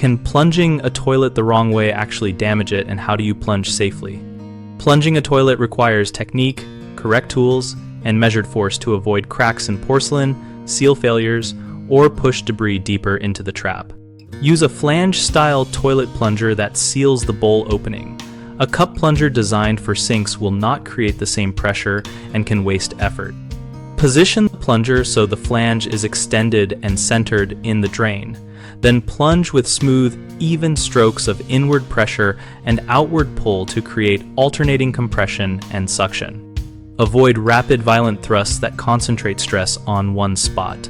Can plunging a toilet the wrong way actually damage it, and how do you plunge safely? Plunging a toilet requires technique, correct tools, and measured force to avoid cracks in porcelain, seal failures, or push debris deeper into the trap. Use a flange-style toilet plunger that seals the bowl opening. A cup plunger designed for sinks will not create the same pressure and can waste effort. Position the plunger so the flange is extended and centered in the drain. Then plunge with smooth, even strokes of inward pressure and outward pull to create alternating compression and suction. Avoid rapid, violent thrusts that concentrate stress on one spot.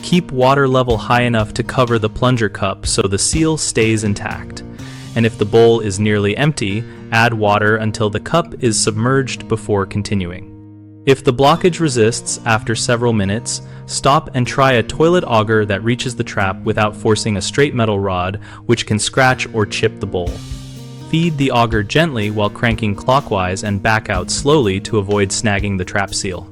Keep water level high enough to cover the plunger cup so the seal stays intact. And if the bowl is nearly empty, add water until the cup is submerged before continuing. If the blockage resists after several minutes, stop and try a toilet auger that reaches the trap without forcing a straight metal rod, which can scratch or chip the bowl. Feed the auger gently while cranking clockwise and back out slowly to avoid snagging the trap seal.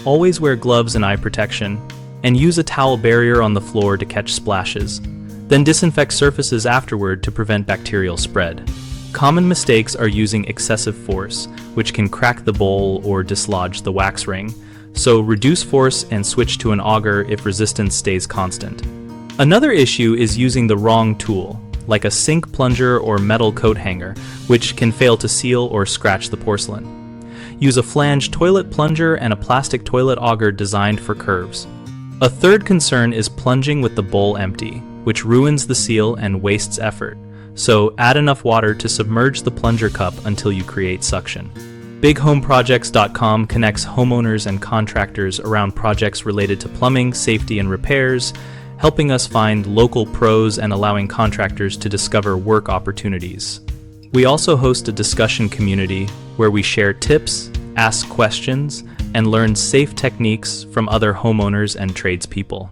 Always wear gloves and eye protection, and use a towel barrier on the floor to catch splashes. Then disinfect surfaces afterward to prevent bacterial spread. Common mistakes are using excessive force, which can crack the bowl or dislodge the wax ring, so reduce force and switch to an auger if resistance stays constant. Another issue is using the wrong tool, like a sink plunger or metal coat hanger, which can fail to seal or scratch the porcelain. Use a flange toilet plunger and a plastic toilet auger designed for curves. A third concern is plunging with the bowl empty, which ruins the seal and wastes effort, so add enough water to submerge the plunger cup until you create suction. BigHomeProjects.com connects homeowners and contractors around projects related to plumbing, safety, and repairs, helping us find local pros and allowing contractors to discover work opportunities. We also host a discussion community where we share tips, ask questions, and learn safe techniques from other homeowners and tradespeople.